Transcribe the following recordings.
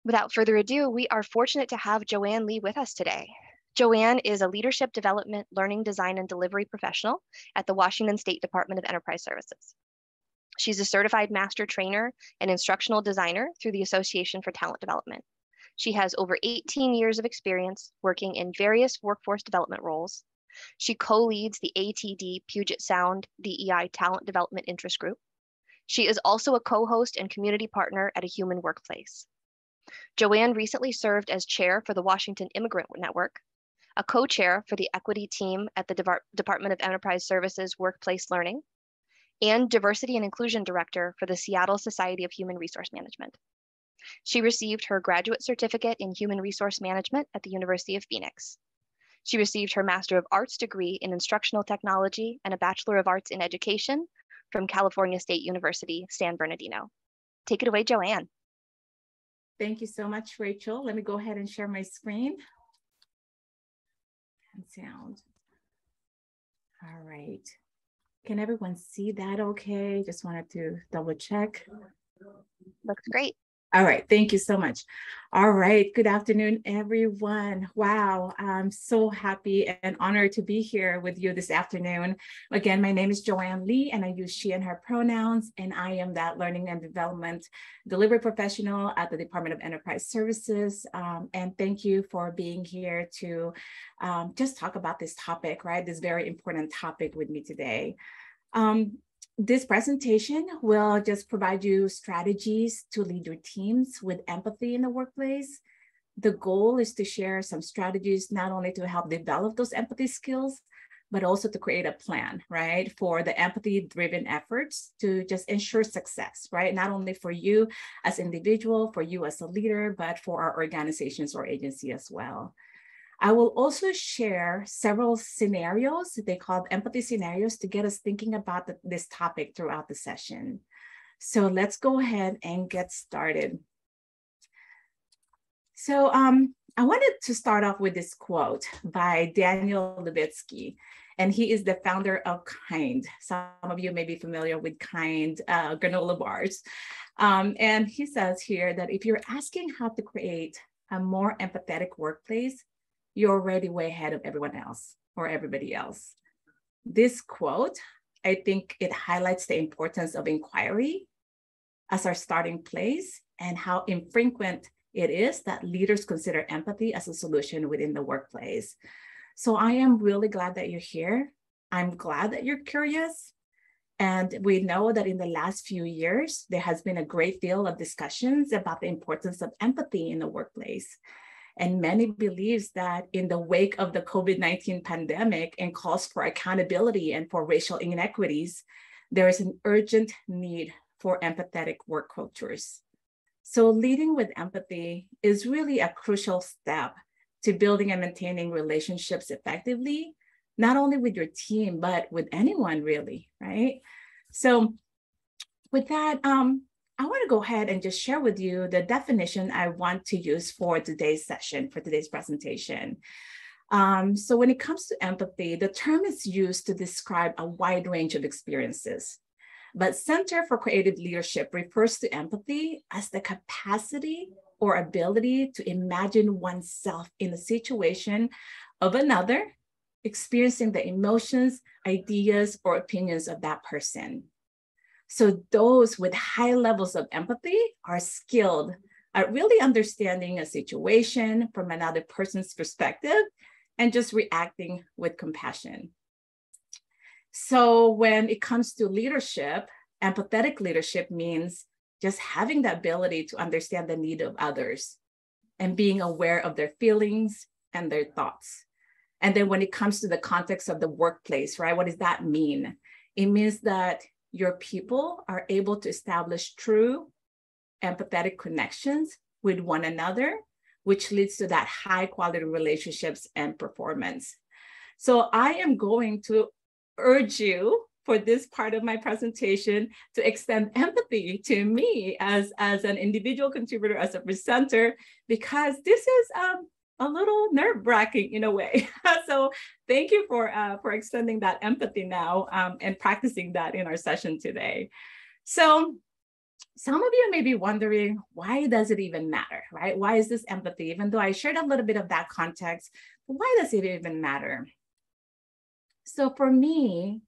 Without further ado, we are fortunate to have Joanne Lee with us today. Joanne is a leadership development, learning design, and delivery professional at the Washington State Department of Enterprise Services. She's a certified master trainer and instructional designer through the Association for Talent Development. She has over 18 years of experience working in various workforce development roles. She co-leads the ATD Puget Sound DEI Talent Development Interest Group. She is also a co-host and community partner at A Human Workplace. Joanne recently served as chair for the Washington Immigrant Network, a co-chair for the equity team at the Department of Enterprise Services Workplace Learning, and diversity and inclusion director for the Seattle Society of Human Resource Management. She received her graduate certificate in human resource management at the University of Phoenix. She received her Master of Arts degree in instructional technology and a Bachelor of Arts in education from California State University, San Bernardino. Take it away, Joanne. Thank you so much, Rachel. Let me go ahead and share my screen and sound. All right. Can everyone see that okay? Just wanted to double check. Looks great. All right, thank you so much. All right, good afternoon, everyone. Wow, I'm so happy and honored to be here with you this afternoon. Again, my name is Joanne Lee, and I use she and her pronouns, and I am that learning and development delivery professional at the Department of Enterprise Services. And thank you for being here to just talk about this topic, right? This very important topic with me today. This presentation will just provide you strategies to lead your teams with empathy in the workplace. The goal is to share some strategies, not only to help develop those empathy skills, but also to create a plan, right, for the empathy-driven efforts to just ensure success, right? Not only for you as an individual, for you as a leader, but for our organizations or agency as well. I will also share several scenarios, they call empathy scenarios, to get us thinking about this topic throughout the session. So let's go ahead and get started. So I wanted to start off with this quote by Daniel Levitsky, and he is the founder of Kind. Some of you may be familiar with Kind granola bars. And he says here that if you're asking how to create a more empathetic workplace, you're already way ahead of everyone else or everybody else. This quote, I think it highlights the importance of inquiry as our starting place and how infrequent it is that leaders consider empathy as a solution within the workplace. So I am really glad that you're here. I'm glad that you're curious. And we know that in the last few years, there has been a great deal of discussions about the importance of empathy in the workplace. And many believes that in the wake of the COVID-19 pandemic and calls for accountability and for racial inequities, there is an urgent need for empathetic work cultures. So leading with empathy is really a crucial step to building and maintaining relationships effectively, not only with your team, but with anyone really, right? So with that, I want to go ahead and just share with you the definition I want to use for today's session, for today's presentation. So when it comes to empathy, the term is used to describe a wide range of experiences. But Center for Creative Leadership refers to empathy as the capacity or ability to imagine oneself in the situation of another, experiencing the emotions, ideas, or opinions of that person. So those with high levels of empathy are skilled at really understanding a situation from another person's perspective and just reacting with compassion. So when it comes to leadership, empathetic leadership means just having the ability to understand the need of others and being aware of their feelings and their thoughts. And then when it comes to the context of the workplace, right, what does that mean? It means that your people are able to establish true empathetic connections with one another, which leads to that high quality relationships and performance. So I am going to urge you for this part of my presentation to extend empathy to me as an individual contributor, as a presenter, because this is a little nerve-wracking in a way. So thank you for extending that empathy now and practicing that in our session today. So Some of you may be wondering, why does it even matter, right? Why is this empathy? Even though I shared a little bit of that context, why does it even matter? So for me,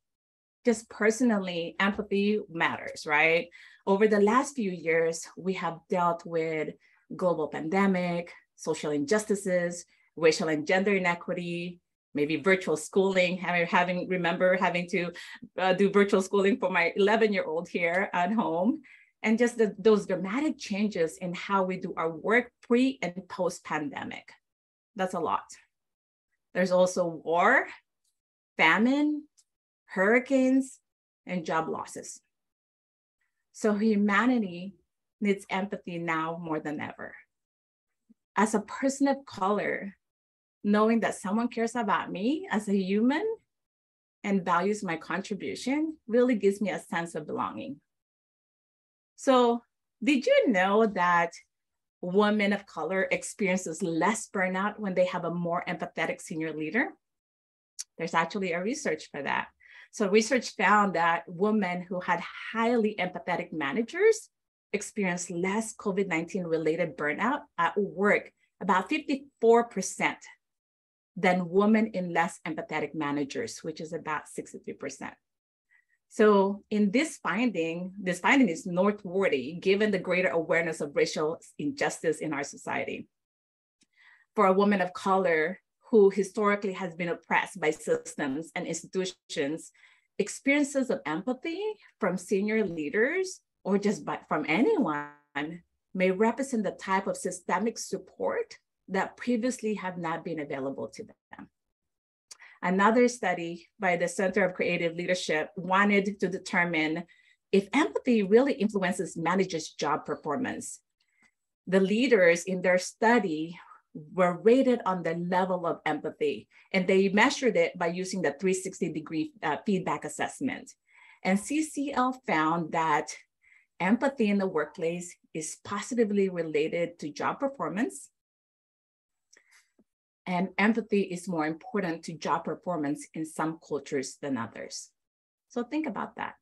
just personally, empathy matters, right? Over the last few years, we have dealt with global pandemic, social injustices, racial and gender inequity, maybe virtual schooling. Remember having to do virtual schooling for my 11-year-old here at home. And just those dramatic changes in how we do our work pre and post pandemic. That's a lot. There's also war, famine, hurricanes, and job losses. So humanity needs empathy now more than ever. As a person of color, knowing that someone cares about me as a human and values my contribution really gives me a sense of belonging. So did you know that women of color experiences less burnout when they have a more empathetic senior leader? There's actually a research for that. So research found that women who had highly empathetic managers experienced less COVID-19 related burnout at work, about 54%, than women in less empathetic managers, which is about 63%. So in this finding is noteworthy given the greater awareness of racial injustice in our society. For a woman of color who historically has been oppressed by systems and institutions, experiences of empathy from senior leaders or just from anyone may represent the type of systemic support that previously have not been available to them. Another study by the Center of Creative Leadership wanted to determine if empathy really influences managers' job performance. The leaders in their study were rated on the level of empathy, and they measured it by using the 360-degree feedback assessment. And CCL found that empathy in the workplace is positively related to job performance, and empathy is more important to job performance in some cultures than others. So think about that.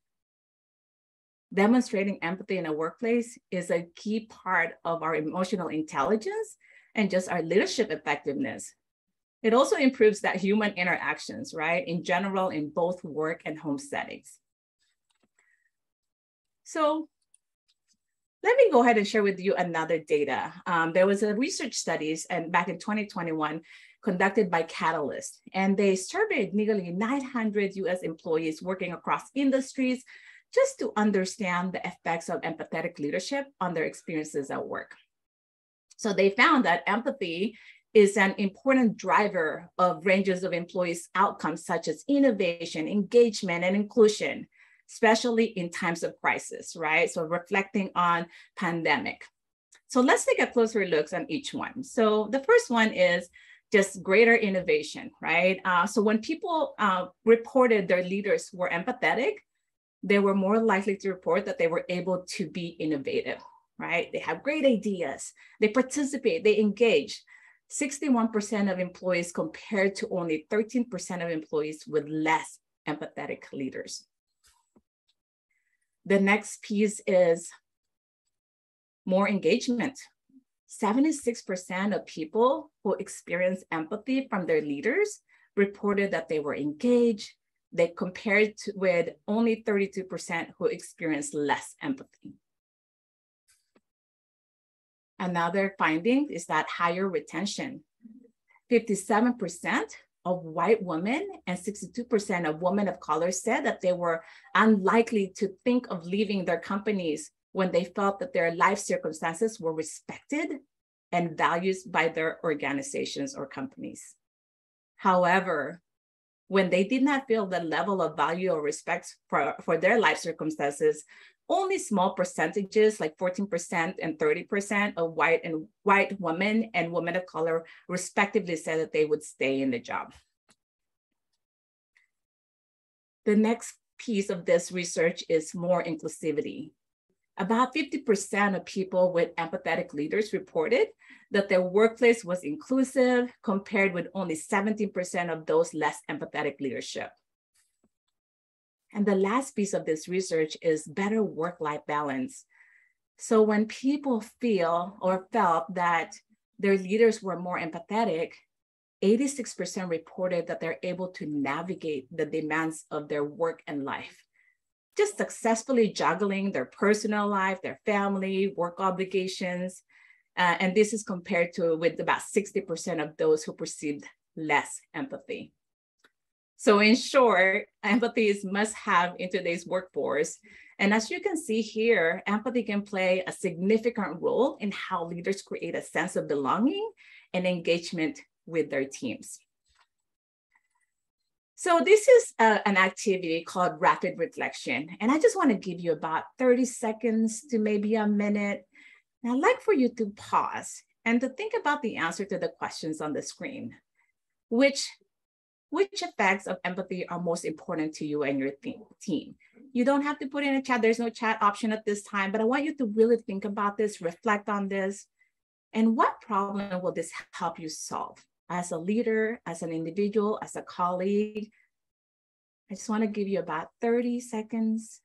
Demonstrating empathy in a workplace is a key part of our emotional intelligence and just our leadership effectiveness. It also improves that human interactions, right? In general, in both work and home settings. So let me go ahead and share with you another data. There was a research studies and back in 2021 conducted by Catalyst, and they surveyed nearly 900 US employees working across industries just to understand the effects of empathetic leadership on their experiences at work. So they found that empathy is an important driver of ranges of employees' outcomes such as innovation, engagement, and inclusion, especially in times of crisis, right? So reflecting on pandemic. So let's take a closer look on each one. So the first one is just greater innovation, right? So when people reported their leaders were empathetic, they were more likely to report that they were able to be innovative, right? They have great ideas, they participate, they engage. 61% of employees compared to only 13% of employees with less empathetic leaders. The next piece is more engagement. 76% of people who experience empathy from their leaders reported that they were engaged. They compared with only 32% who experienced less empathy. Another finding is that higher retention. 57% of white women and 62% of women of color said that they were unlikely to think of leaving their companies when they felt that their life circumstances were respected and valued by their organizations or companies. However, when they did not feel the level of value or respect for their life circumstances, only small percentages, like 14% and 30% of white women and women of color respectively said that they would stay in the job. The next piece of this research is more inclusivity. About 50% of people with empathetic leaders reported that their workplace was inclusive, compared with only 17% of those less empathetic leadership. And the last piece of this research is better work-life balance. So when people feel or felt that their leaders were more empathetic, 86% reported that they're able to navigate the demands of their work and life, just successfully juggling their personal life, their family, work obligations. And this is compared to with about 60% of those who perceived less empathy. So in short, empathy is must-have in today's workforce. And as you can see here, empathy can play a significant role in how leaders create a sense of belonging and engagement with their teams. So this is an activity called rapid reflection. And I just want to give you about 30 seconds to maybe a minute. And I'd like for you to pause and to think about the answer to the questions on the screen. Which effects of empathy are most important to you and your team? You don't have to put in a chat. There's no chat option at this time, but I want you to really think about this, reflect on this, and what problem will this help you solve as a leader, as an individual, as a colleague? I just want to give you about 30 seconds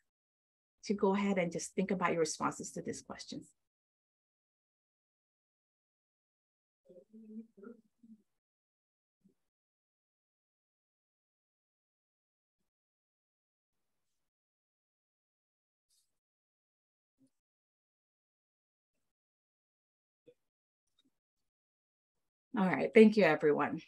to go ahead and just think about your responses to these questions. All right, thank you, everyone.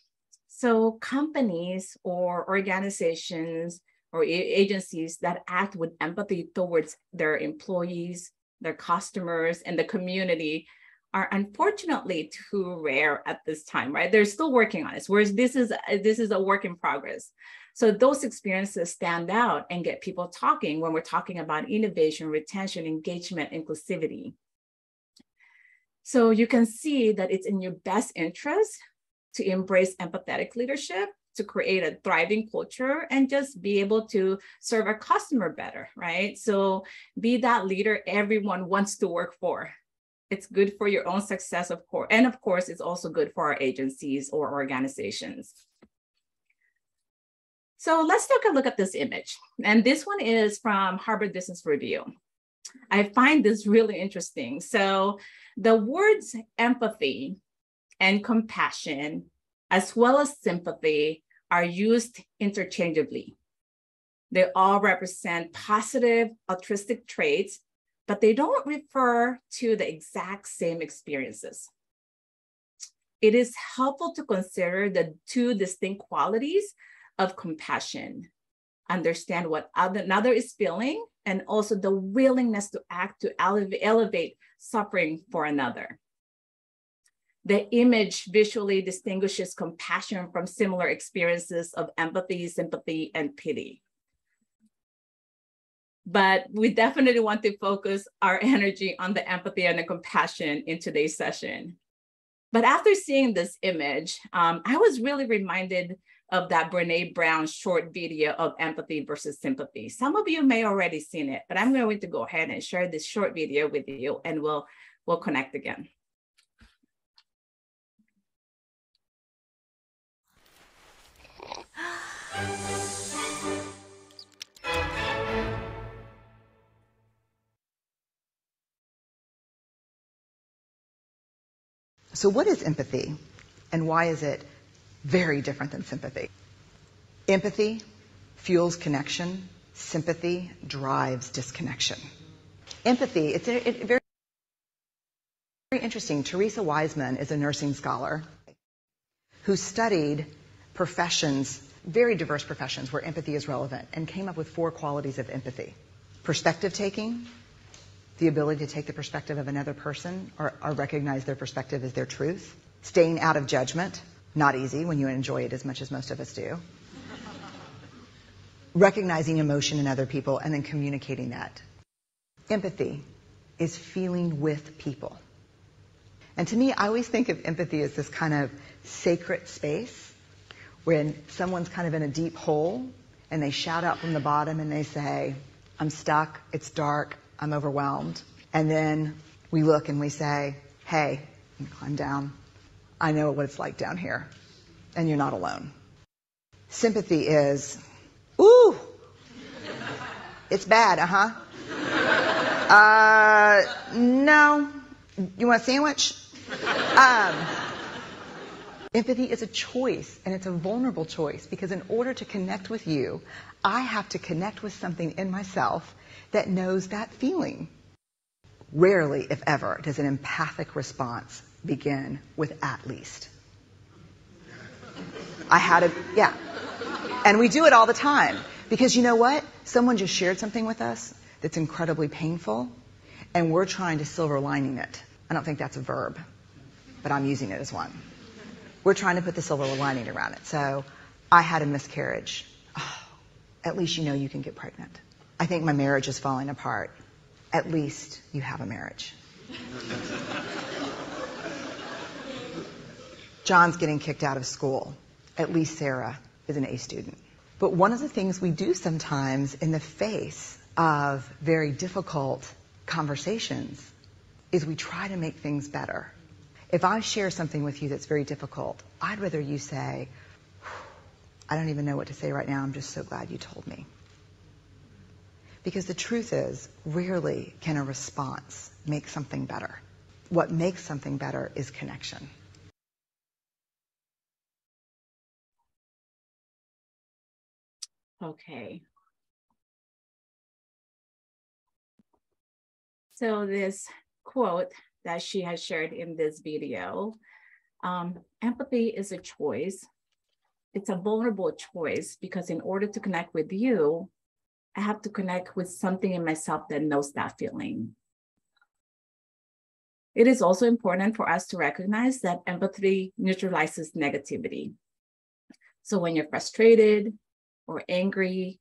So companies or organizations or agencies that act with empathy towards their employees, their customers, and the community are unfortunately too rare at this time, right? They're still working on it, whereas this is a work in progress. So those experiences stand out and get people talking when we're talking about innovation, retention, engagement, inclusivity. So you can see that it's in your best interest to embrace empathetic leadership, to create a thriving culture, and just be able to serve our customer better, right? So be that leader everyone wants to work for. It's good for your own success, of course. And of course, it's also good for our agencies or organizations. So let's take a look at this image. And this one is from Harvard Business Review. I find this really interesting. So the words empathy and compassion, as well as sympathy, are used interchangeably. They all represent positive altruistic traits, but they don't refer to the exact same experiences. It is helpful to consider the two distinct qualities of compassion, understand what another is feeling, and also the willingness to act to elevate suffering for another. The image visually distinguishes compassion from similar experiences of empathy, sympathy, and pity. But we definitely want to focus our energy on the empathy and the compassion in today's session. But after seeing this image, I was really reminded of that Brene Brown short video of empathy versus sympathy. Some of you may already seen it, but I'm going to go ahead and share this short video with you, and we'll connect again. So what is empathy, and why is it very different than sympathy? Empathy fuels connection. Sympathy drives disconnection. Empathy, it's very interesting. Teresa Wiseman is a nursing scholar who studied professions, very diverse professions where empathy is relevant, and came up with 4 qualities of empathy. Perspective taking, the ability to take the perspective of another person or recognize their perspective as their truth. Staying out of judgment, not easy when you enjoy it as much as most of us do. Recognizing emotion in other people and then communicating that. Empathy is feeling with people. And to me, I always think of empathy as this kind of sacred space when someone's kind of in a deep hole and they shout out from the bottom and they say, I'm stuck, it's dark, I'm overwhelmed. And then we look and we say, hey, climb down. I know what it's like down here, and you're not alone. Sympathy is, ooh, it's bad, No. You want a sandwich? Empathy is a choice, and it's a vulnerable choice, because in order to connect with you, I have to connect with something in myself that knows that feeling. Rarely, if ever, does an empathic response begin with "at least." Yeah. And we do it all the time. Because you know what? Someone just shared something with us that's incredibly painful, and we're trying to silver lining it. I don't think that's a verb, but I'm using it as one. We're trying to put the silver lining around it. So, I had a miscarriage. Oh, at least you know you can get pregnant. I think my marriage is falling apart. At least you have a marriage. John's getting kicked out of school. At least Sarah is an A student. But one of the things we do sometimes in the face of very difficult conversations is we try to make things better. If I share something with you that's very difficult, I'd rather you say, "I don't even know what to say right now. I'm just so glad you told me." Because the truth is, rarely can a response make something better. What makes something better is connection. Okay. So this quote that she has shared in this video, empathy is a choice. It's a vulnerable choice, because in order to connect with you, I have to connect with something in myself that knows that feeling. It is also important for us to recognize that empathy neutralizes negativity. So when you're frustrated or angry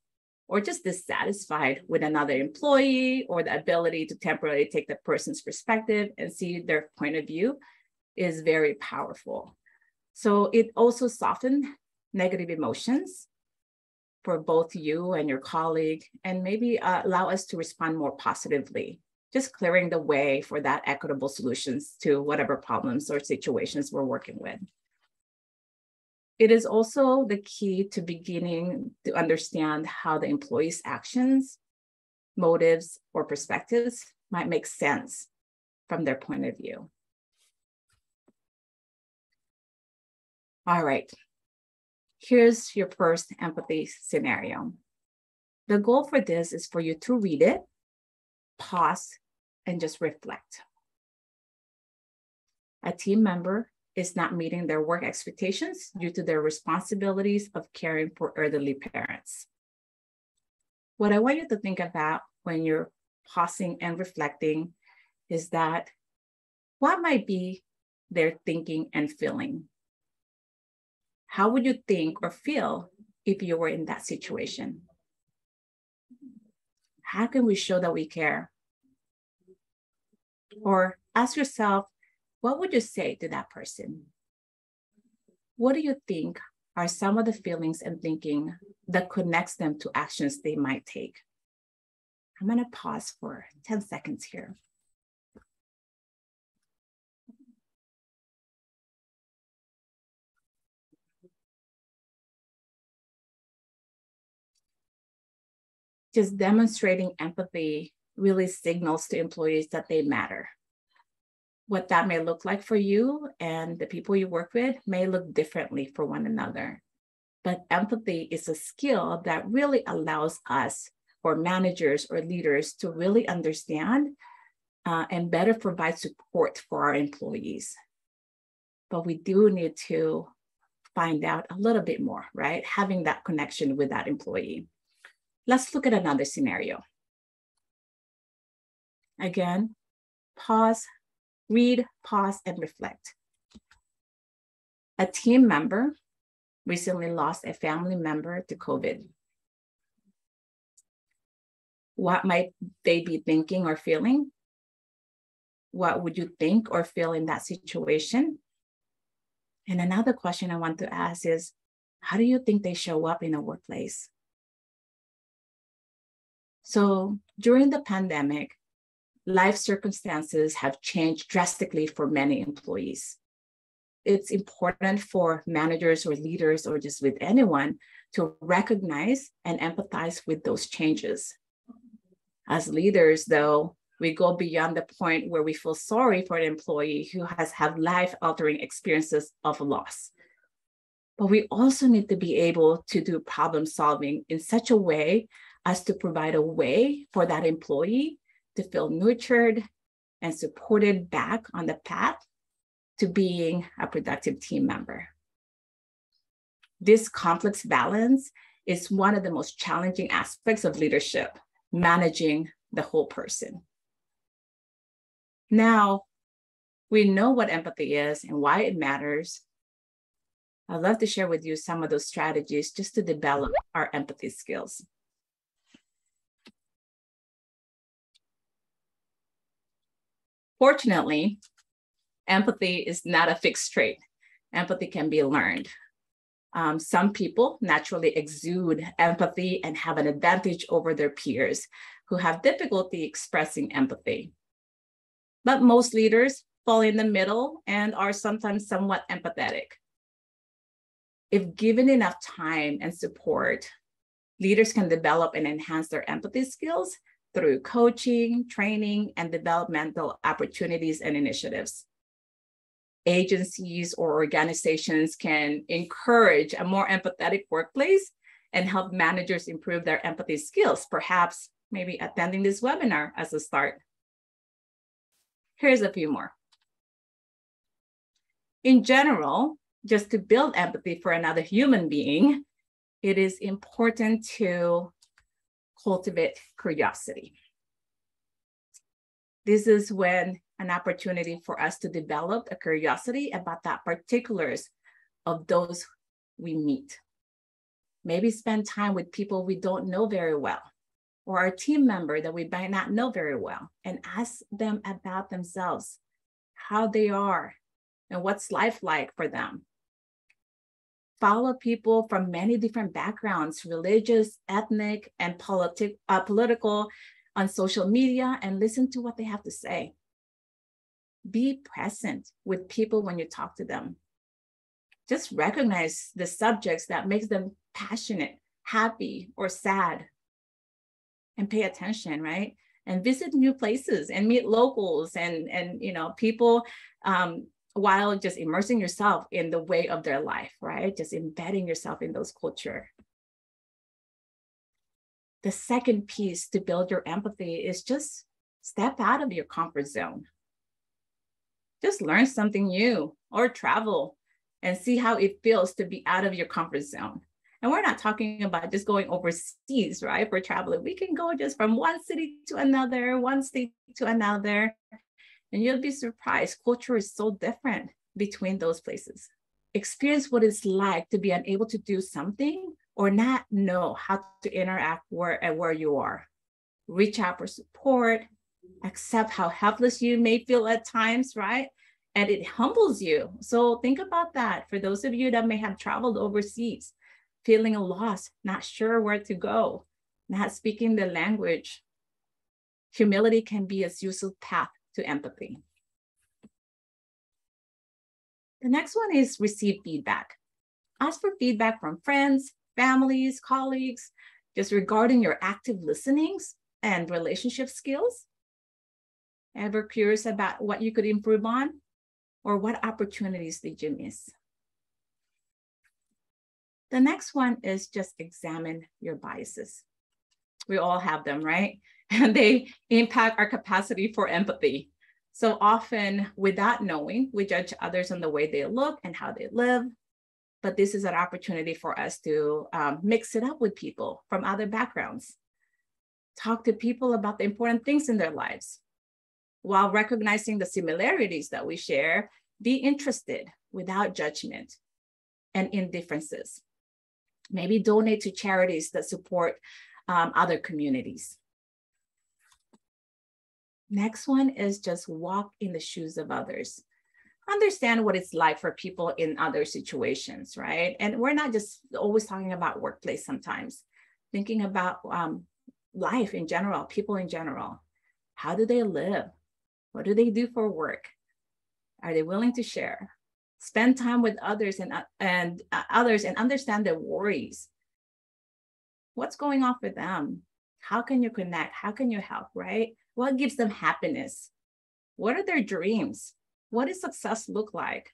or just dissatisfied with another employee, or the ability to temporarily take the person's perspective and see their point of view, is very powerful. So it also softens negative emotions for both you and your colleague, and maybe allow us to respond more positively, just clearing the way for that equitable solutions to whatever problems or situations we're working with. It is also the key to beginning to understand how the employee's actions, motives, or perspectives might make sense from their point of view. All right, here's your first empathy scenario. The goal for this is for you to read it, pause, and just reflect. A team member is not meeting their work expectations due to their responsibilities of caring for elderly parents. What I want you to think about when you're pausing and reflecting is that what might be their thinking and feeling? How would you think or feel if you were in that situation? How can we show that we care? Or ask yourself, what would you say to that person? What do you think are some of the feelings and thinking that connects them to actions they might take? I'm going to pause for 10 seconds here. Just demonstrating empathy really signals to employees that they matter. What that may look like for you and the people you work with may look differently for one another. But empathy is a skill that really allows us, or managers or leaders, to really understand and better provide support for our employees. But we do need to find out a little bit more, right? Having that connection with that employee. Let's look at another scenario. Again, pause, read, pause, and reflect. A team member recently lost a family member to COVID. What might they be thinking or feeling? What would you think or feel in that situation? And another question I want to ask is, how do you think they show up in a workplace? So during the pandemic, life circumstances have changed drastically for many employees. It's important for managers or leaders, or just with anyone, to recognize and empathize with those changes. As leaders, though, We go beyond the point where we feel sorry for an employee who has had life-altering experiences of loss. But we also need to be able to do problem solving in such a way as to provide a way for that employee to feel nurtured and supported back on the path to being a productive team member. This complex balance is one of the most challenging aspects of leadership, managing the whole person. Now, we know what empathy is and why it matters. I'd love to share with you some of those strategies just to develop our empathy skills. Fortunately, empathy is not a fixed trait. Empathy can be learned. Some people naturally exude empathy and have an advantage over their peers who have difficulty expressing empathy. But most leaders fall in the middle and are sometimes somewhat empathetic. If given enough time and support, leaders can develop and enhance their empathy skills through coaching, training, and developmental opportunities and initiatives. Agencies or organizations can encourage a more empathetic workplace and help managers improve their empathy skills, perhaps maybe attending this webinar as a start. Here's a few more. In general, just to build empathy for another human being, it is important to cultivate curiosity. This is when an opportunity for us to develop a curiosity about the particulars of those we meet. Maybe spend time with people we don't know very well, or our team member that we might not know very well, and ask them about themselves, how they are, and what's life like for them. Follow people from many different backgrounds, religious, ethnic, and political, on social media, and listen to what they have to say. Be present with people when you talk to them. Just recognize the subjects that makes them passionate, happy, or sad, and pay attention, right? And visit new places and meet locals and people, while just immersing yourself in the way of their life, right? Just embedding yourself in those culture. The second piece to build your empathy is just step out of your comfort zone. Just learn something new or travel and see how it feels to be out of your comfort zone. And we're not talking about just going overseas, right? For traveling, we can go just from one city to another, one state to another, and you'll be surprised. Culture is so different between those places. Experience what it's like to be unable to do something or not know how to interact where you are. Reach out for support, accept how helpless you may feel at times, right? And it humbles you. So think about that. For those of you that may have traveled overseas, feeling lost, not sure where to go, not speaking the language, humility can be a useful path to empathy. The next one is receive feedback. Ask for feedback from friends, families, colleagues, just regarding your active listenings and relationship skills. Ever curious about what you could improve on? Or what opportunities did you miss? The next one is just examine your biases. We all have them, right? And they impact our capacity for empathy. So often, without knowing, we judge others on the way they look and how they live. But this is an opportunity for us to mix it up with people from other backgrounds. Talk to people about the important things in their lives. While recognizing the similarities that we share, be interested without judgment and indifferences. Maybe donate to charities that support other communities. Next one is just walk in the shoes of others. Understand what it's like for people in other situations, right? And we're not just always talking about workplace sometimes, thinking about life in general, people in general. How do they live? What do they do for work? Are they willing to share? Spend time with others and understand their worries. What's going on for them? How can you connect? How can you help, right? What gives them happiness? What are their dreams? What does success look like?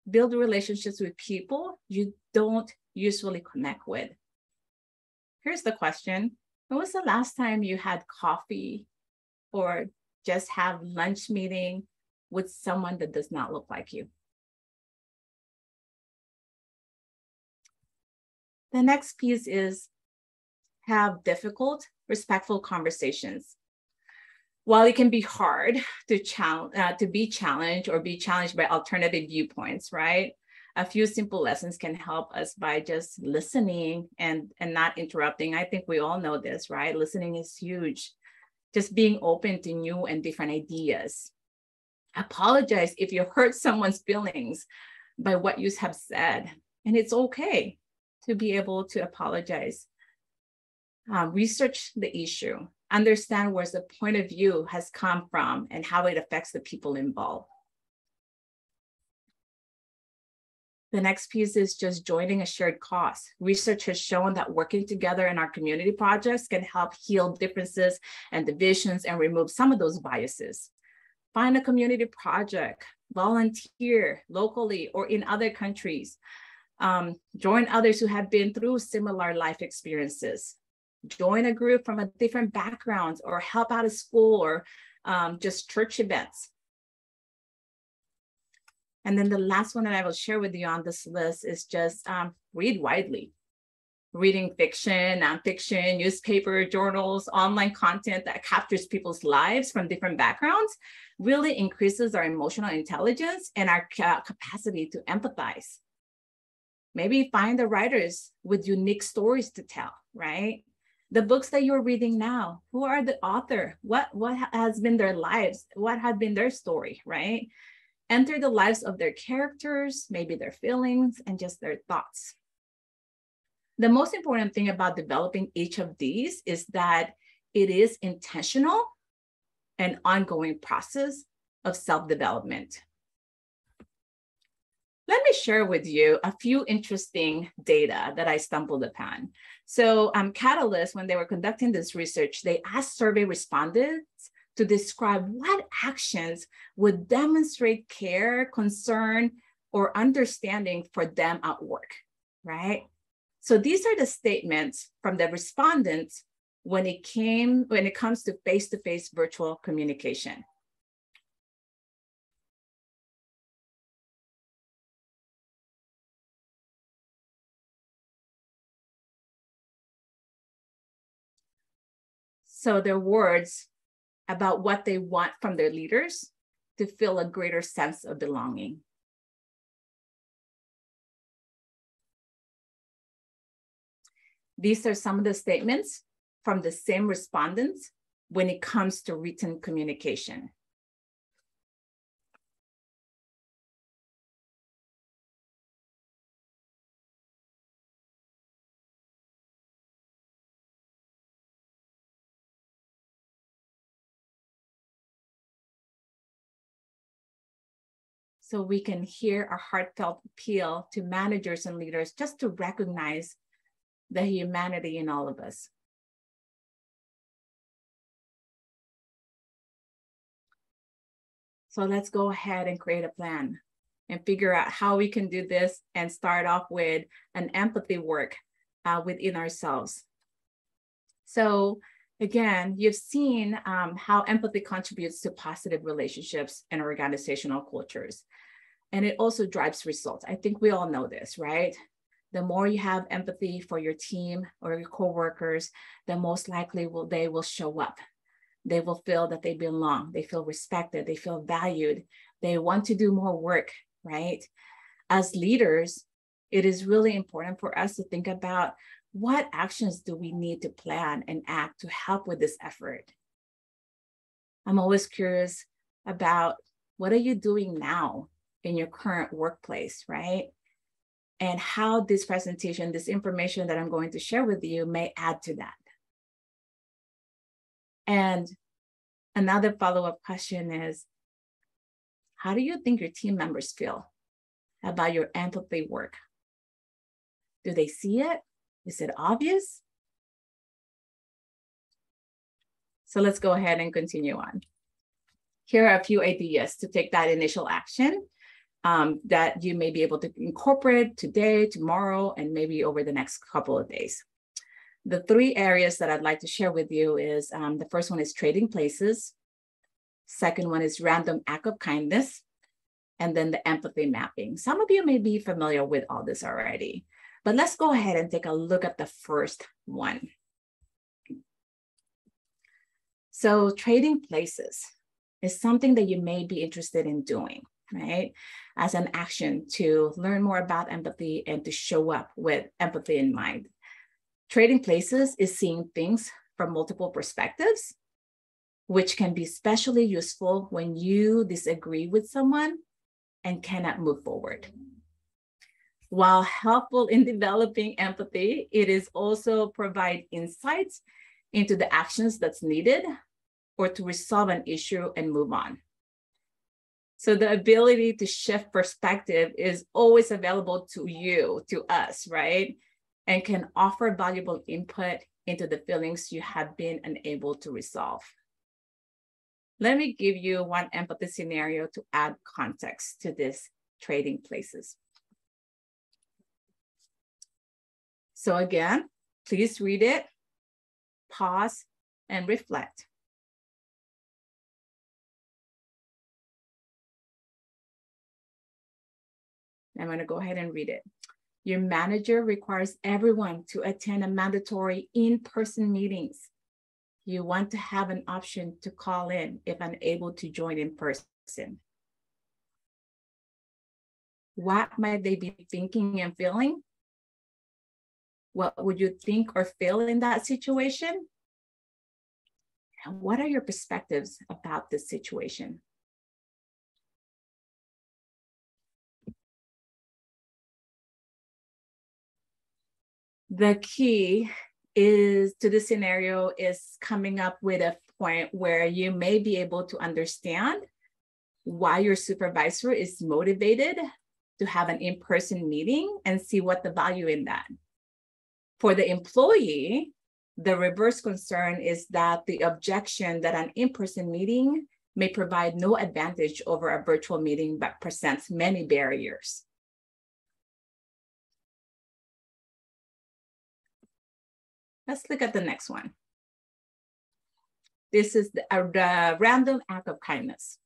Build relationships with people you don't usually connect with. Here's the question. When was the last time you had coffee or just have lunch meeting with someone that does not look like you? The next piece is have difficult, respectful conversations. While it can be hard to be challenged or be challenged by alternative viewpoints, right? A few simple lessons can help us by just listening and not interrupting. I think we all know this, right? Listening is huge. Just being open to new and different ideas. Apologize if you hurt someone's feelings by what you have said. And it's okay to be able to apologize. Research the issue. Understand where the point of view has come from and how it affects the people involved. The next piece is just joining a shared cause. Research has shown that working together in our community projects can help heal differences and divisions and remove some of those biases. Find a community project, volunteer locally or in other countries. Join others who have been through similar life experiences. Join a group from a different backgrounds or help out a school or just church events. And then the last one that I will share with you on this list is just read widely. Reading fiction, nonfiction, newspaper, journals, online content that captures people's lives from different backgrounds really increases our emotional intelligence and our capacity to empathize. Maybe find the writers with unique stories to tell, right? The books that you're reading now, who are the author? What has been their lives? What has been their story, right? Enter the lives of their characters, maybe their feelings, and just their thoughts. The most important thing about developing each of these is that it is intentional and ongoing process of self-development. Let me share with you a few interesting data that I stumbled upon. So Catalyst, when they were conducting this research, they asked survey respondents to describe what actions would demonstrate care, concern, or understanding for them at work, right? So these are the statements from the respondents when it comes to face-to-face virtual communication. So their words about what they want from their leaders to feel a greater sense of belonging. These are some of the statements from the same respondents when it comes to written communication. So we can hear a heartfelt appeal to managers and leaders just to recognize the humanity in all of us. So let's go ahead and create a plan and figure out how we can do this and start off with an empathy work within ourselves. So again, you've seen how empathy contributes to positive relationships and organizational cultures. And it also drives results. I think we all know this, right? The more you have empathy for your team or your coworkers, the most likely they will show up. They will feel that they belong. They feel respected. They feel valued. They want to do more work, right? As leaders, it is really important for us to think about what actions do we need to plan and act to help with this effort. I'm always curious about what are you doing now in your current workplace, right? And how this presentation, this information that I'm going to share with you may add to that. And another follow-up question is, how do you think your team members feel about your empathy work? Do they see it? Is it obvious? So let's go ahead and continue on. Here are a few ideas to take that initial action that you may be able to incorporate today, tomorrow, and maybe over the next couple of days. The three areas that I'd like to share with you is the first one is trading places. Second one is random act of kindness. And then the empathy mapping. Some of you may be familiar with all this already, but let's go ahead and take a look at the first one. So trading places is something that you may be interested in doing, right? As an action to learn more about empathy and to show up with empathy in mind. Trading places is seeing things from multiple perspectives, which can be especially useful when you disagree with someone and cannot move forward. While helpful in developing empathy, it is also provide insights into the actions that's needed or to resolve an issue and move on. So the ability to shift perspective is always available to you, to us, right? And can offer valuable input into the feelings you have been unable to resolve. Let me give you one empathy scenario to add context to this trading places. So again, please read it, pause, and reflect. I'm going to go ahead and read it. Your manager requires everyone to attend a mandatory in-person meetings. You want to have an option to call in if unable to join in person. What might they be thinking and feeling? What would you think or feel in that situation? And what are your perspectives about this situation? The key is to the scenario is coming up with a point where you may be able to understand why your supervisor is motivated to have an in-person meeting and see what the value in that. For the employee, the reverse concern is that the objection that an in-person meeting may provide no advantage over a virtual meeting but presents many barriers. Let's look at the next one. This is the random act of kindness.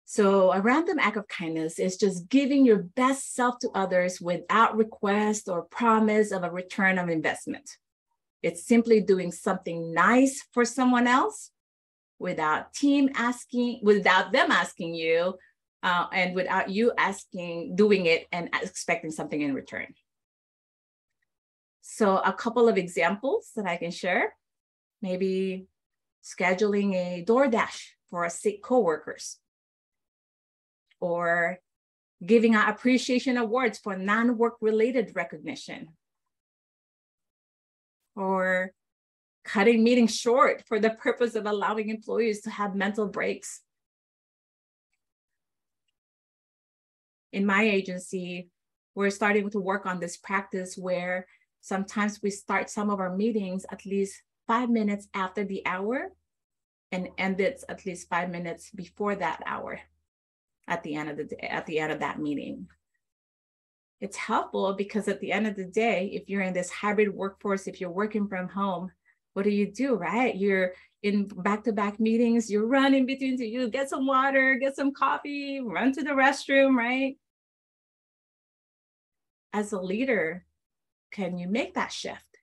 So a random act of kindness is just giving your best self to others without request or promise of a return of investment. It's simply doing something nice for someone else without them asking you, and without you doing it and expecting something in return. So a couple of examples that I can share, maybe scheduling a DoorDash for a sick coworkers, or giving out appreciation awards for non-work related recognition, or cutting meetings short for the purpose of allowing employees to have mental breaks. In my agency, we're starting to work on this practice where sometimes we start some of our meetings at least 5 minutes after the hour and end it at least 5 minutes before that hour at the end of the day, at the end of that meeting. It's helpful because at the end of the day, if you're in this hybrid workforce, if you're working from home, what do, right? You're in back-to-back meetings, you run in between to you, get some water, get some coffee, run to the restroom, right? As a leader, can you make that shift?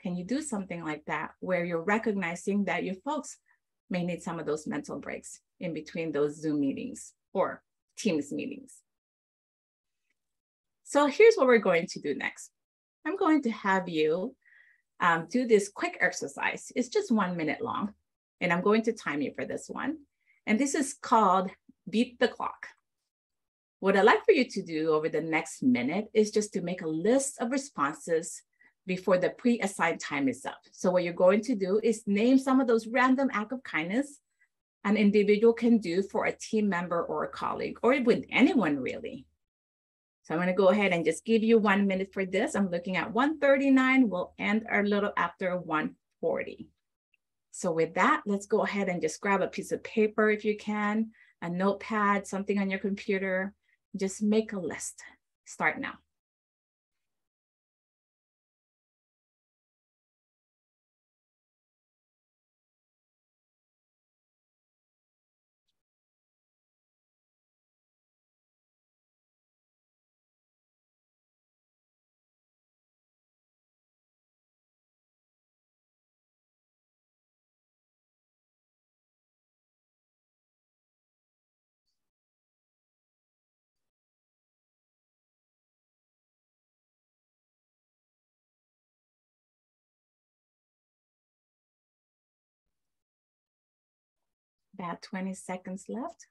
Can you do something like that where you're recognizing that your folks may need some of those mental breaks in between those Zoom meetings or Teams meetings? So here's what we're going to do next. I'm going to have you do this quick exercise. It's just 1 minute long, and I'm going to time you for this one. And this is called Beat the Clock. What I'd like for you to do over the next minute is just to make a list of responses before the pre-assigned time is up. So what you're going to do is name some of those random acts of kindness an individual can do for a team member or a colleague, or with anyone really. So I'm going to go ahead and just give you 1 minute for this. I'm looking at 1:39. We'll end a little after 1:40. So with that, let's go ahead and just grab a piece of paper if you can, a notepad, something on your computer. Just make a list. Start now. About 20 seconds left.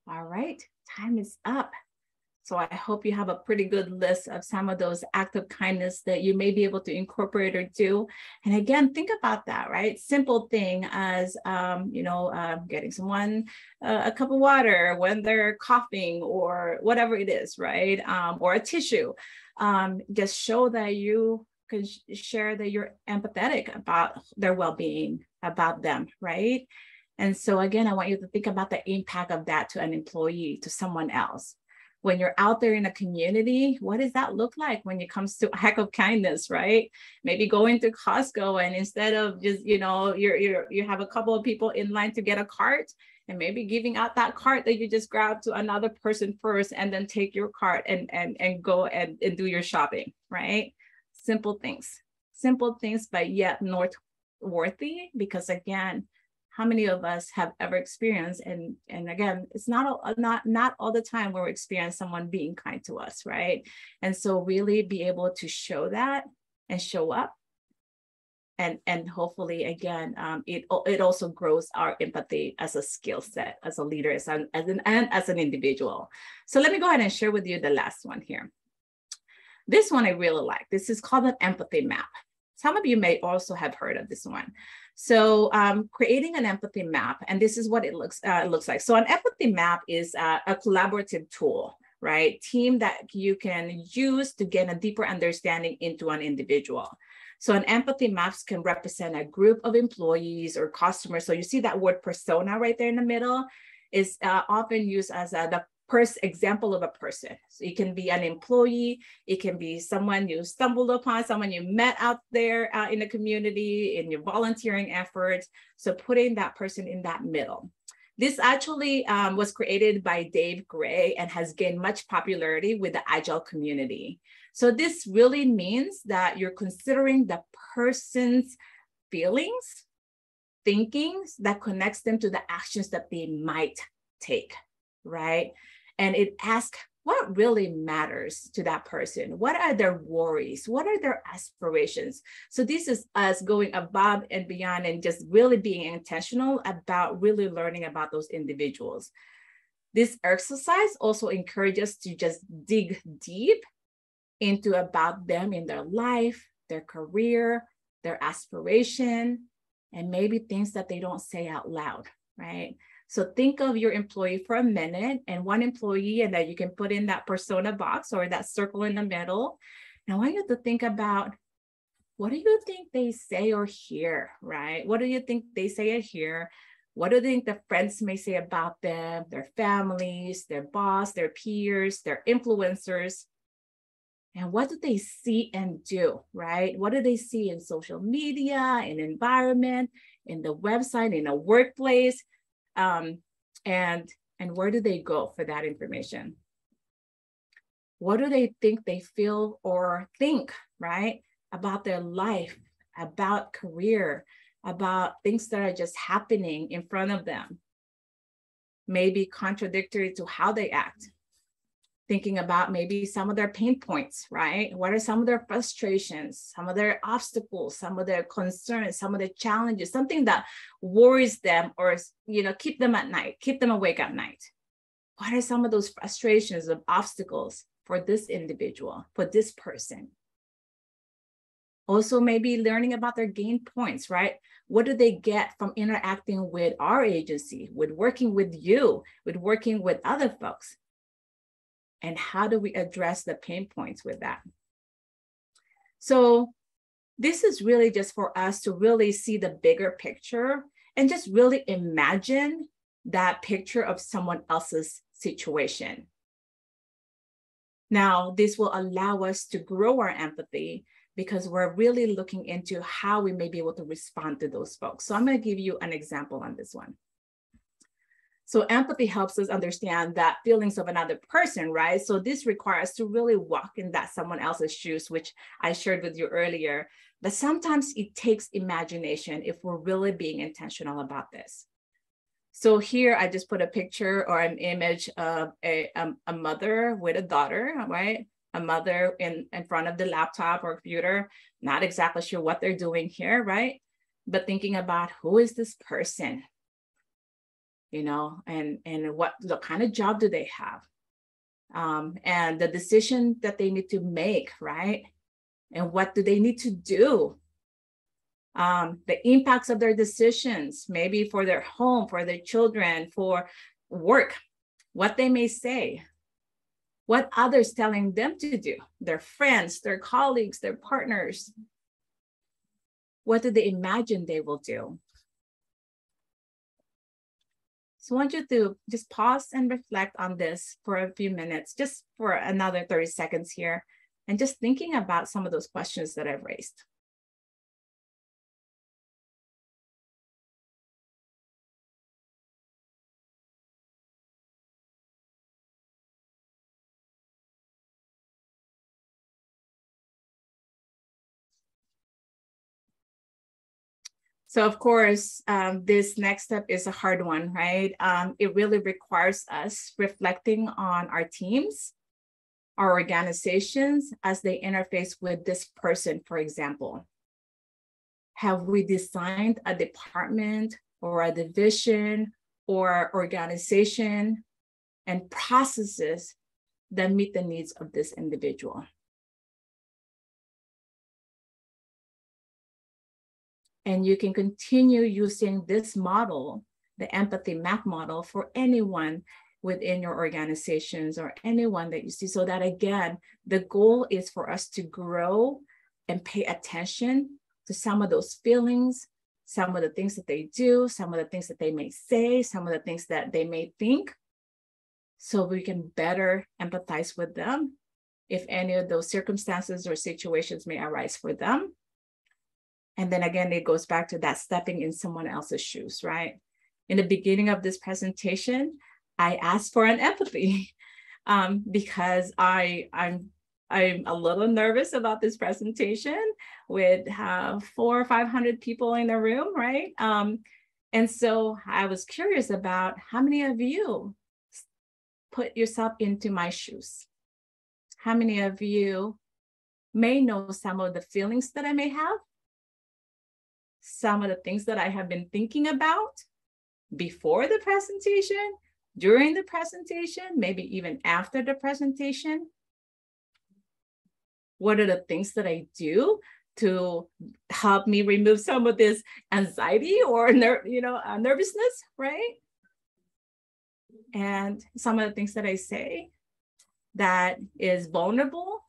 All right, time is up. So I hope you have a pretty good list of some of those acts of kindness that you may be able to incorporate or do. And again, think about that, right? Simple thing as, getting someone a cup of water when they're coughing or whatever it is, right? Or a tissue. Just show that you can share that you're empathetic about their well-being, about them, right? And so again, I want you to think about the impact of that to an employee, to someone else. When you're out there in a community, what does that look like when it comes to act of kindness, right? Maybe going to Costco and instead of just, you have a couple of people in line to get a cart and maybe giving out that cart that you just grabbed to another person first and then take your cart and go and do your shopping, right? Simple things, but yet noteworthy, because again, how many of us have ever experienced, and again, it's not all the time where we experience someone being kind to us, right? And so really be able to show that and show up, and hopefully again, it also grows our empathy as a skill set, as a leader, as an individual. So let me go ahead and share with you the last one here. This one I really like. This is called an empathy map. Some of you may also have heard of this one. So creating an empathy map, and this is what it looks like. So an empathy map is a collaborative tool, right? Team that you can use to gain a deeper understanding into an individual. So an empathy maps can represent a group of employees or customers. So you see that word persona right there in the middle is often used as the example of a person. So it can be an employee, it can be someone you stumbled upon, someone you met out there in the community, in your volunteering efforts. So putting that person in that middle. This actually was created by Dave Gray and has gained much popularity with the Agile community. So this really means that you're considering the person's feelings, thinkings that connects them to the actions that they might take, right? And it asks what really matters to that person. What are their worries? What are their aspirations? So this is us going above and beyond and just really being intentional about really learning about those individuals. This exercise also encourages us to just dig deep into about them in their life, their career, their aspiration, and maybe things that they don't say out loud, right? So think of your employee for a minute and one employee, and that you can put in that persona box or that circle in the middle. And I want you to think about, what do you think they say or hear, right? What do you think they say or hear? What do you think the friends may say about them, their families, their boss, their peers, their influencers? And what do they see and do, right? What do they see in social media, in environment, in the website, in a workplace? And where do they go for that information? What do they think they feel or think, right? About their life, about career, about things that are just happening in front of them. Maybe contradictory to how they act. Thinking about maybe some of their pain points, right? What are some of their frustrations, some of their obstacles, some of their concerns, some of the challenges, something that worries them or, keep them at night, keep them awake at night. What are some of those frustrations of obstacles for this individual, for this person? Also, maybe learning about their gain points, right? What do they get from interacting with our agency, with working with you, with working with other folks? And how do we address the pain points with that? So this is really just for us to really see the bigger picture and just really imagine that picture of someone else's situation. Now, this will allow us to grow our empathy because we're really looking into how we may be able to respond to those folks. So I'm going to give you an example on this one. So empathy helps us understand that feelings of another person, right? So this requires us to really walk in that someone else's shoes, which I shared with you earlier. But sometimes it takes imagination if we're really being intentional about this. So here I just put a picture or an image of a mother with a daughter, right? A mother in front of the laptop or computer, not exactly sure what they're doing here, right? But thinking about who is this person, you know, and what the kind of job do they have? And the decision that they need to make, right? And what do they need to do? The impacts of their decisions, maybe for their home, for their children, for work, what they may say, what others telling them to do, their friends, their colleagues, their partners. What do they imagine they will do? So I want you to just pause and reflect on this for a few minutes, just for another 30 seconds here, and just thinking about some of those questions that I've raised. So of course, this next step is a hard one, right? It really requires us reflecting on our teams, our organizations as they interface with this person, for example. Have we designed a department or a division or organization and processes that meet the needs of this individual? And you can continue using this model, the empathy map model, for anyone within your organizations or anyone that you see, so that again, the goal is for us to grow and pay attention to some of those feelings, some of the things that they do, some of the things that they may say, some of the things that they may think, so we can better empathize with them if any of those circumstances or situations may arise for them. And then again, it goes back to that stepping in someone else's shoes, right? In the beginning of this presentation, I asked for an empathy because I'm a little nervous about this presentation with 400 or 500 people in the room, right? And so I was curious about how many of you put yourself into my shoes? How many of you may know some of the feelings that I may have? Some of the things that I have been thinking about before the presentation, during the presentation, maybe even after the presentation. What are the things that I do to help me remove some of this anxiety or nervousness, right? And some of the things that I say that is vulnerable.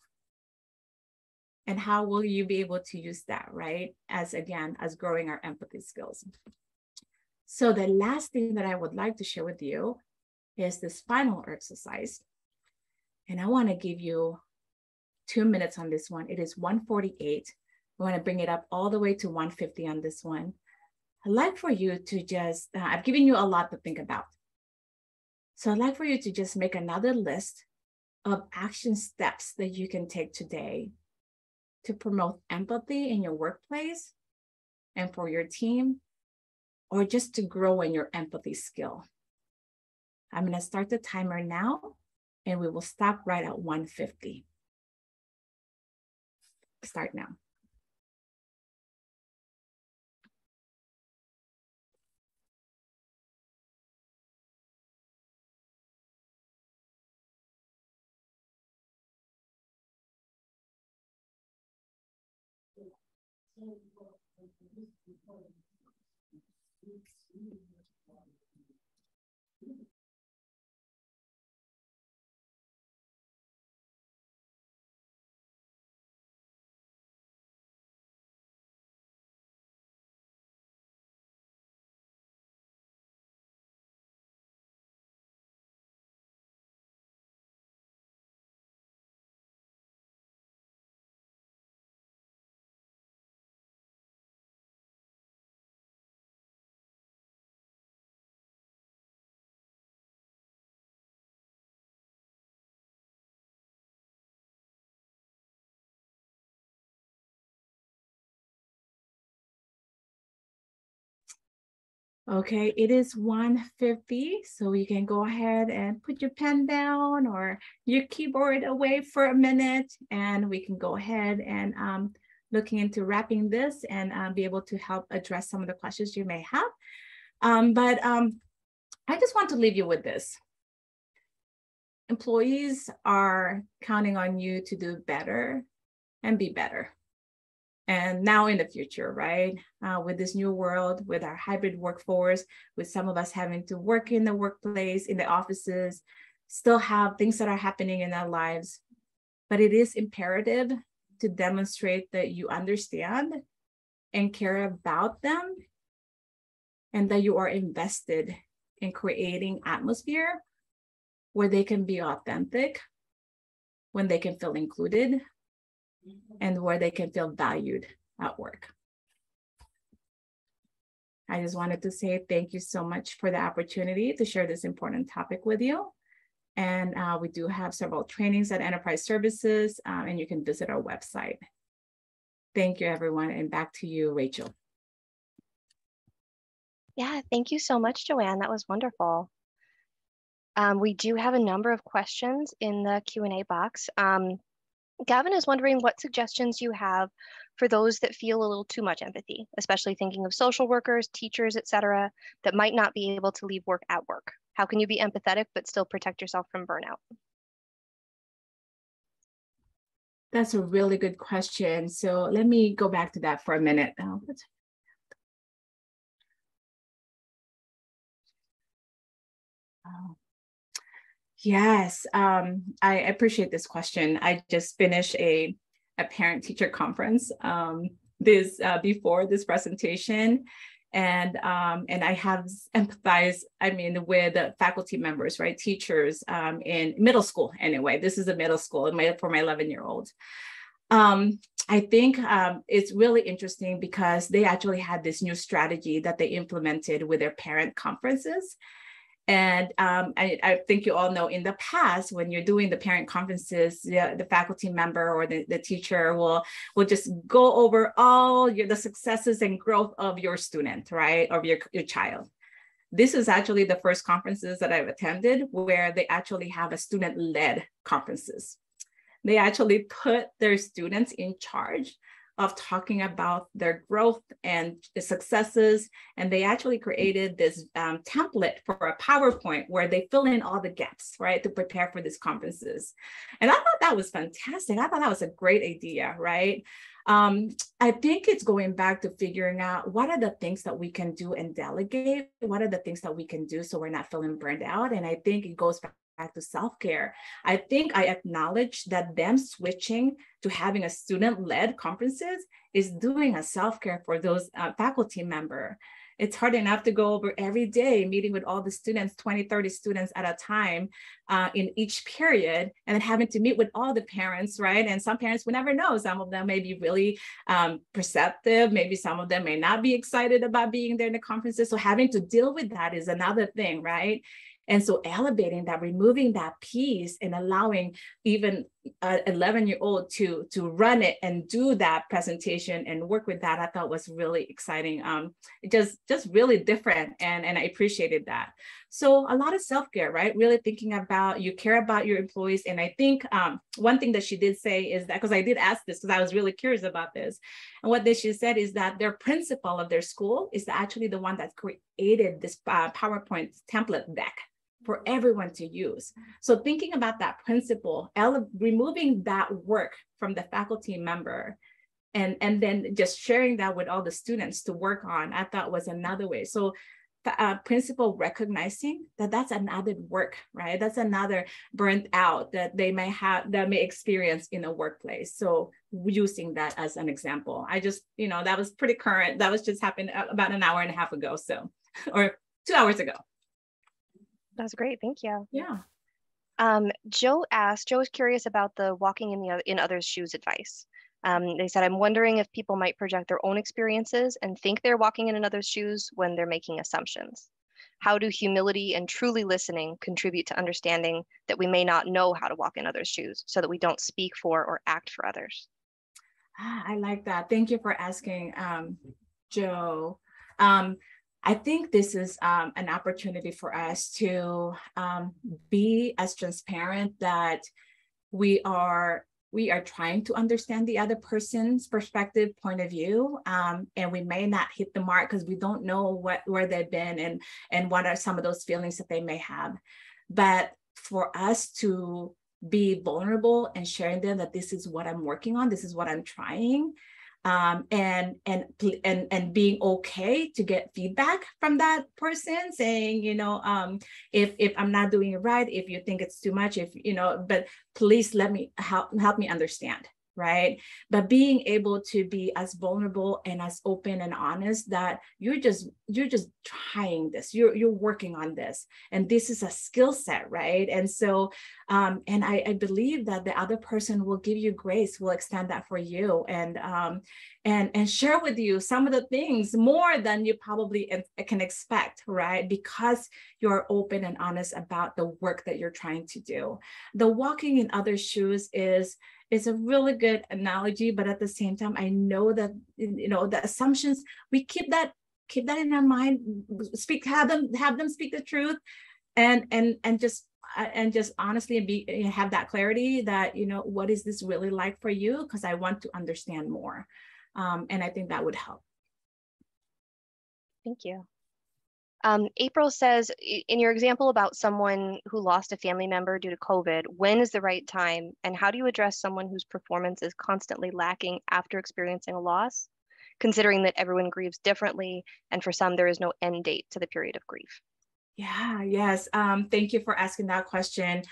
And how will you be able to use that, right? As growing our empathy skills. So the last thing that I would like to share with you is this final exercise. And I want to give you 2 minutes on this one. It is 1:48. I want to bring it up all the way to 1:50 on this one. I'd like for you to just, I've given you a lot to think about. So I'd like for you to just make another list of action steps that you can take today to promote empathy in your workplace and for your team, or just to grow in your empathy skill. I'm going to start the timer now, and we will stop right at 1:50. Start now. Okay, it is 1:50, so you can go ahead and put your pen down or your keyboard away for a minute, and we can go ahead and looking into wrapping this and be able to help address some of the questions you may have. But I just want to leave you with this. Employees are counting on you to do better and be better. And now in the future, right? With this new world, with our hybrid workforce, with some of us having to work in the workplace, in the offices, still have things that are happening in our lives. But it is imperative to demonstrate that you understand and care about them, and that you are invested in creating atmosphere where they can be authentic, when they can feel included, and where they can feel valued at work. I just wanted to say thank you so much for the opportunity to share this important topic with you. And we do have several trainings at Enterprise Services, and you can visit our website. Thank you, everyone. And back to you, Rachel. Yeah, thank you so much, Joanne. That was wonderful. We do have a number of questions in the Q&A box. Gavin is wondering what suggestions you have for those that feel a little too much empathy, especially thinking of social workers, teachers, etc., that might not be able to leave work at work. How can you be empathetic but still protect yourself from burnout? That's a really good question. So let me go back to that for a minute. Yes, I appreciate this question. I just finished a parent-teacher conference before this presentation, and I have empathized, with the faculty members, right, teachers in middle school. Anyway, this is a middle school for my 11-year-old. I think it's really interesting because they actually had this new strategy that they implemented with their parent conferences. And I think you all know in the past, when you're doing the parent conferences, the faculty member or the teacher will just go over all the successes and growth of your student, right, of your child. This is actually the first conferences that I've attended where they actually have a student-led conferences. They actually put their students in charge of talking about their growth and the successes. And they actually created this template for a PowerPoint where they fill in all the gaps, right, to prepare for these conferences. And I thought that was fantastic. I thought that was a great idea, right? I think it's going back to figuring out what are the things that we can do and delegate, what are the things that we can do so we're not feeling burned out. And I think it goes back to self-care. I think I acknowledge that them switching to having a student-led conferences is doing a self-care for those faculty member. It's hard enough to go over every day, meeting with all the students, 20, 30 students at a time in each period, and then having to meet with all the parents, right? And some parents, we never know. Some of them may be really perceptive. Maybe some of them may not be excited about being there in the conferences. So having to deal with that is another thing, right? And so elevating that, removing that piece and allowing even an 11-year-old to run it and do that presentation and work with that, I thought was really exciting. Just really different. And I appreciated that. So a lot of self-care, right? Really thinking about, you care about your employees. And I think one thing that she did say is that, because I did ask this because I was really curious about this. And what she said is that their principal of their school is actually the one that created this PowerPoint template deck for everyone to use. So thinking about that principle, removing that work from the faculty member and then just sharing that with all the students to work on, I thought was another way. So principal recognizing that that's another work, right? That's another burnt out that they may have, that may experience in a workplace. So using that as an example, I just, that was pretty current. That was just happened about an hour and a half ago. So, or 2 hours ago. That's great. Thank you. Yeah. Joe was curious about the walking in others' shoes advice. They said, I'm wondering if people might project their own experiences and think they're walking in another's shoes when they're making assumptions. How do humility and truly listening contribute to understanding that we may not know how to walk in others' shoes so that we don't speak for or act for others? I like that. Thank you for asking, Joe. I think this is an opportunity for us to be as transparent that we are trying to understand the other person's perspective, point of view, and we may not hit the mark because we don't know where they've been and what are some of those feelings that they may have. But for us to be vulnerable and sharing them that this is what I'm working on, this is what I'm trying, and being okay to get feedback from that person, saying, if I'm not doing it right, if you think it's too much, but please let me help me understand, right? But being able to be as vulnerable and as open and honest that you're just trying this, you're working on this, and this is a skill set, right? And so and I believe that the other person will give you grace, will extend that for you, and share with you some of the things more than you probably can expect, right? Because you're open and honest about the work that you're trying to do. The walking in other shoes is a really good analogy, but at the same time, I know that the assumptions, we keep that in our mind, have them speak the truth, and just honestly have that clarity that what is this really like for you, because I want to understand more, and I think that would help. Thank you. April says, in your example about someone who lost a family member due to COVID, when is the right time, and how do you address someone whose performance is constantly lacking after experiencing a loss, considering that everyone grieves differently, and for some there is no end date to the period of grief? Yeah, yes. Thank you for asking that question.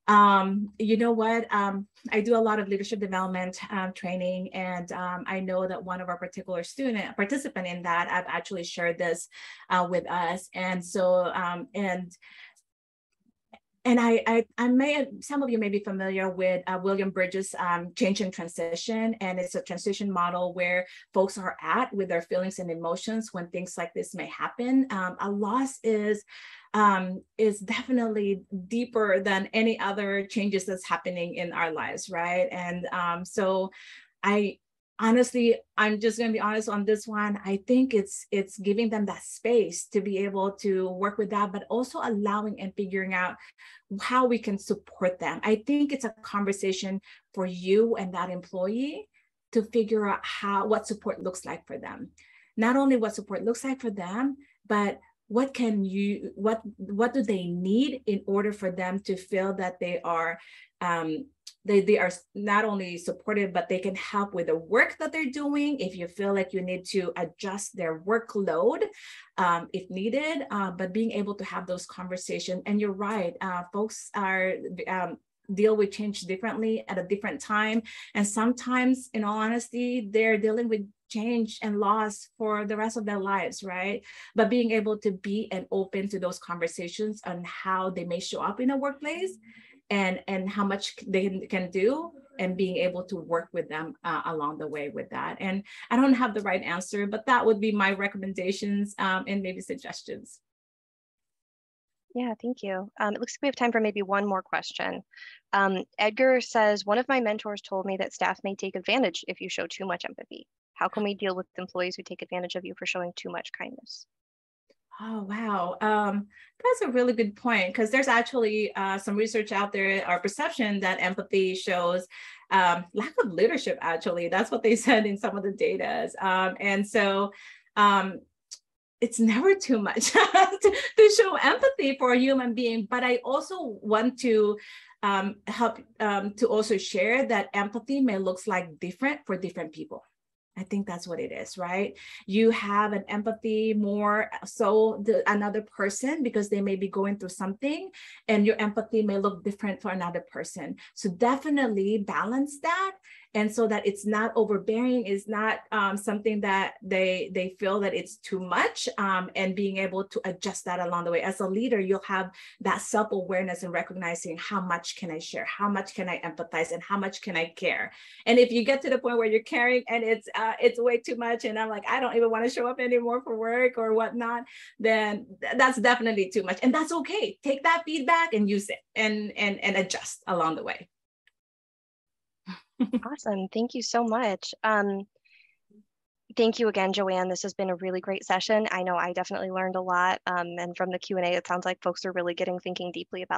You know what? I do a lot of leadership development training, and I know that one of our participant in that, I've actually shared this with us, and so some of you may be familiar with William Bridges' Change and Transition, and it's a transition model where folks are at with their feelings and emotions when things like this may happen. A loss is definitely deeper than any other changes that's happening in our lives, right? And so honestly, I'm just going to be honest on this one. I think it's giving them that space to be able to work with that, but also allowing and figuring out how we can support them. I think it's a conversation for you and that employee to figure out what support looks like for them. Not only what support looks like for them, but what do they need in order for them to feel that they are they are not only supported, but they can help with the work that they're doing. If you feel like you need to adjust their workload, if needed, but being able to have those conversations. And you're right, folks are deal with change differently at a different time. And sometimes, in all honesty, they're dealing with change and loss for the rest of their lives, right? But being able to be and open to those conversations on how they may show up in a workplace, and how much they can do, and being able to work with them along the way with that. And I don't have the right answer, but that would be my recommendations and maybe suggestions. Yeah, thank you. It looks like we have time for maybe one more question. Edgar says, one of my mentors told me that staff may take advantage if you show too much empathy. How can we deal with employees who take advantage of you for showing too much kindness? Oh, wow. That's a really good point, because there's actually some research out there, our perception that empathy shows lack of leadership, actually. That's what they said in some of the data. And so it's never too much to show empathy for a human being. But I also want to help to also share that empathy may look like different for different people. I think that's what it is, right? You have an empathy more so another person, because they may be going through something, and your empathy may look different for another person. So definitely balance that. And so that it's not overbearing, is not something that they feel that it's too much, and being able to adjust that along the way. As a leader, you'll have that self-awareness and recognizing how much can I share, how much can I empathize, and how much can I care. And if you get to the point where you're caring and it's way too much, and I'm like, I don't even want to show up anymore for work or whatnot, then that's definitely too much. And that's okay. Take that feedback and use it and adjust along the way. Awesome. Thank you so much. Thank you again, Joanne. This has been a really great session. I know I definitely learned a lot. And from the Q&A, it sounds like folks are really thinking deeply about